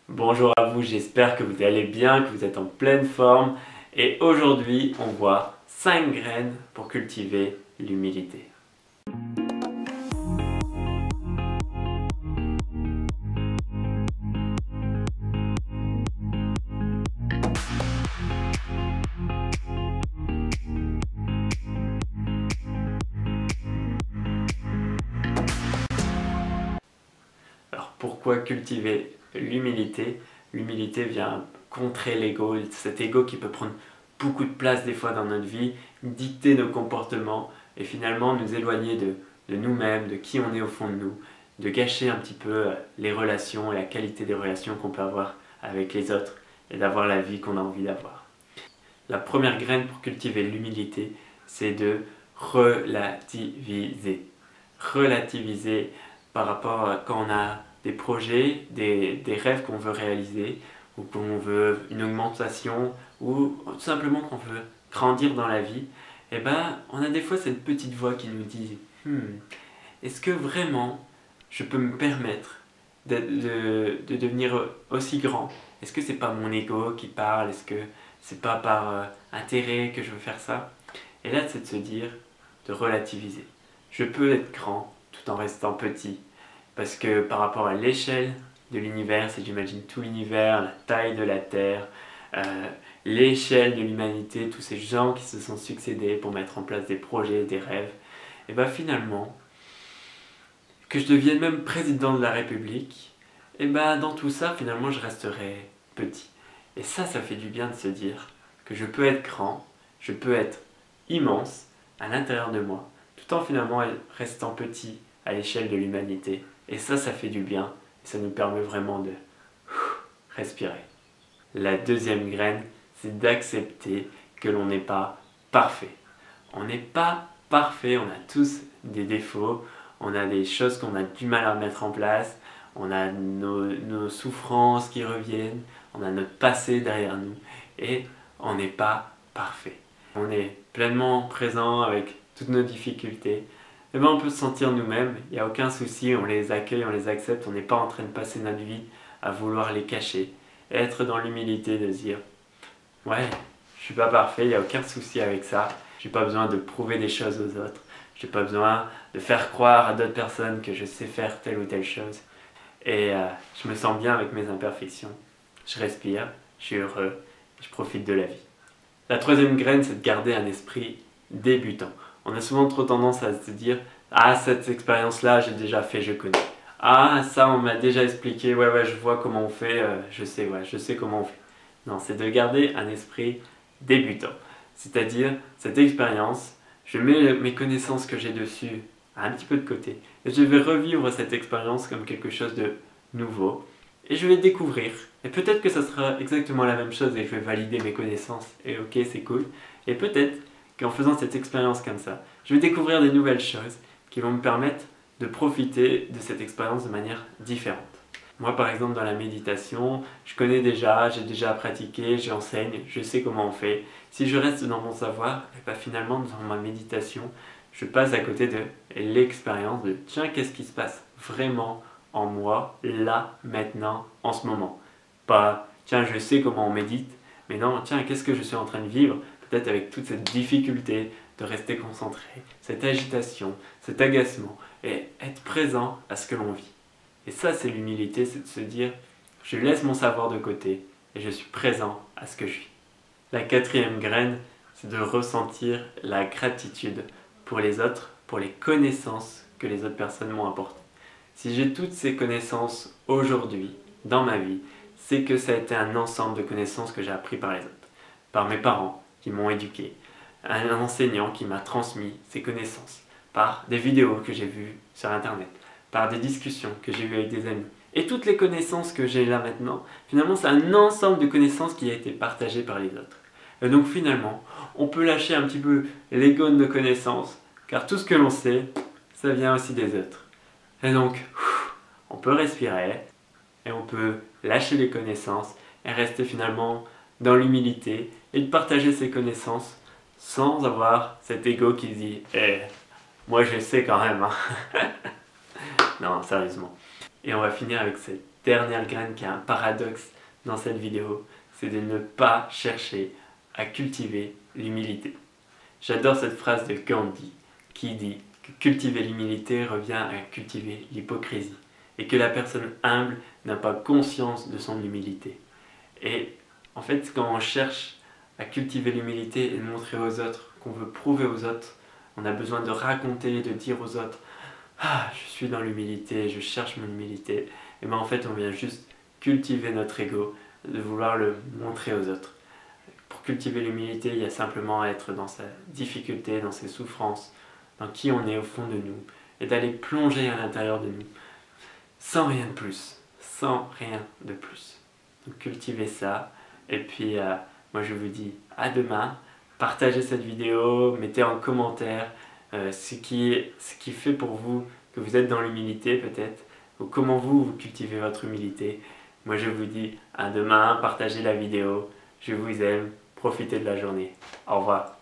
Bonjour à vous, j'espère que vous allez bien, que vous êtes en pleine forme. Et aujourd'hui, on voit 5 graines pour cultiver l'humilité. Alors pourquoi cultiver l'humilité? L'humilité vient contrer l'ego, cet ego qui peut prendre beaucoup de place des fois dans notre vie, dicter nos comportements et finalement nous éloigner de nous-mêmes, de qui on est au fond de nous, de gâcher un petit peu les relations et la qualité des relations qu'on peut avoir avec les autres et d'avoir la vie qu'on a envie d'avoir. La première graine pour cultiver l'humilité, c'est de relativiser. Relativiser par rapport à quand on a des projets, des rêves qu'on veut réaliser, ou qu'on veut une augmentation, ou tout simplement qu'on veut grandir dans la vie, et ben on a des fois cette petite voix qui nous dit est-ce que vraiment je peux me permettre de devenir aussi grand? Est-ce que c'est pas mon ego qui parle? Est-ce que c'est pas par intérêt que je veux faire ça? Et là, c'est de se dire, de relativiser. Je peux être grand tout en restant petit. Parce que par rapport à l'échelle de l'univers, si j'imagine tout l'univers, la taille de la Terre, l'échelle de l'humanité, tous ces gens qui se sont succédés pour mettre en place des projets, des rêves, et bien finalement, que je devienne même président de la République, et ben dans tout ça, finalement, je resterai petit. Et ça fait du bien de se dire que je peux être grand, je peux être immense à l'intérieur de moi, tout en finalement restant petit à l'échelle de l'humanité. Et ça fait du bien, et ça nous permet vraiment de respirer. La deuxième graine, c'est d'accepter que l'on n'est pas parfait. On n'est pas parfait, on a tous des défauts, on a des choses qu'on a du mal à mettre en place, on a nos souffrances qui reviennent, on a notre passé derrière nous, et on n'est pas parfait. On est pleinement présent avec toutes nos difficultés, et ben on peut se sentir nous-mêmes, il n'y a aucun souci, on les accueille, on les accepte, on n'est pas en train de passer notre vie à vouloir les cacher, et être dans l'humilité de se dire ouais, je suis pas parfait, il n'y a aucun souci avec ça, j'ai pas besoin de prouver des choses aux autres, j'ai pas besoin de faire croire à d'autres personnes que je sais faire telle ou telle chose, et je me sens bien avec mes imperfections, je respire, je suis heureux, je profite de la vie. La troisième graine, c'est de garder un esprit débutant. On a souvent trop tendance à se dire « Ah, cette expérience-là, j'ai déjà fait, je connais. Ah, ça, on m'a déjà expliqué, ouais, je vois comment on fait, je sais comment on fait. » Non, c'est de garder un esprit débutant. C'est-à-dire, cette expérience, je mets mes connaissances que j'ai dessus un petit peu de côté. Et je vais revivre cette expérience comme quelque chose de nouveau. Et je vais découvrir. Et peut-être que ça sera exactement la même chose et je vais valider mes connaissances. Et ok, c'est cool. Et peut-être qu'en faisant cette expérience comme ça, je vais découvrir des nouvelles choses qui vont me permettre de profiter de cette expérience de manière différente. Moi, par exemple, dans la méditation, je connais déjà, j'ai déjà pratiqué, j'enseigne, je sais comment on fait. Si je reste dans mon savoir, et bien finalement, dans ma méditation, je passe à côté de l'expérience de tiens, qu'est-ce qui se passe vraiment en moi, là, maintenant, en ce moment. Pas tiens, je sais comment on médite, mais non, tiens, qu'est-ce que je suis en train de vivre, peut-être avec toute cette difficulté de rester concentré, cette agitation, cet agacement, et être présent à ce que l'on vit. Et ça, c'est l'humilité, c'est de se dire, je laisse mon savoir de côté et je suis présent à ce que je suis. La quatrième graine, c'est de ressentir la gratitude pour les autres, pour les connaissances que les autres personnes m'ont apportées. Si j'ai toutes ces connaissances aujourd'hui, dans ma vie, c'est que ça a été un ensemble de connaissances que j'ai appris par les autres. Par mes parents qui m'ont éduqué, un enseignant qui m'a transmis ces connaissances, par des vidéos que j'ai vues sur internet, par des discussions que j'ai eues avec des amis. Et toutes les connaissances que j'ai là maintenant, finalement c'est un ensemble de connaissances qui a été partagé par les autres. Et donc finalement, on peut lâcher un petit peu l'ego de nos connaissances, car tout ce que l'on sait, ça vient aussi des autres. Et donc, on peut respirer, et on peut lâcher les connaissances, et rester finalement dans l'humilité, et de partager ses connaissances, sans avoir cet ego qui dit moi je sais quand même. Hein. Non, sérieusement. Et on va finir avec cette dernière graine qui est un paradoxe dans cette vidéo, c'est de ne pas chercher à cultiver l'humilité. J'adore cette phrase de Gandhi qui dit que cultiver l'humilité revient à cultiver l'hypocrisie et que la personne humble n'a pas conscience de son humilité. Et en fait, quand on cherche à cultiver l'humilité et de montrer aux autres qu'on veut prouver aux autres, on a besoin de raconter, de dire aux autres « Ah, je suis dans l'humilité, je cherche mon humilité ». Et bien en fait, on vient juste cultiver notre ego, de vouloir le montrer aux autres. Pour cultiver l'humilité, il y a simplement à être dans sa difficulté, dans ses souffrances, dans qui on est au fond de nous, et d'aller plonger à l'intérieur de nous, sans rien de plus, sans rien de plus. Donc cultivez ça, et puis moi je vous dis à demain, partagez cette vidéo, mettez en commentaire ce qui fait pour vous que vous êtes dans l'humilité peut-être, ou comment vous cultivez votre humilité. Moi je vous dis à demain, partagez la vidéo, je vous aime, profitez de la journée. Au revoir.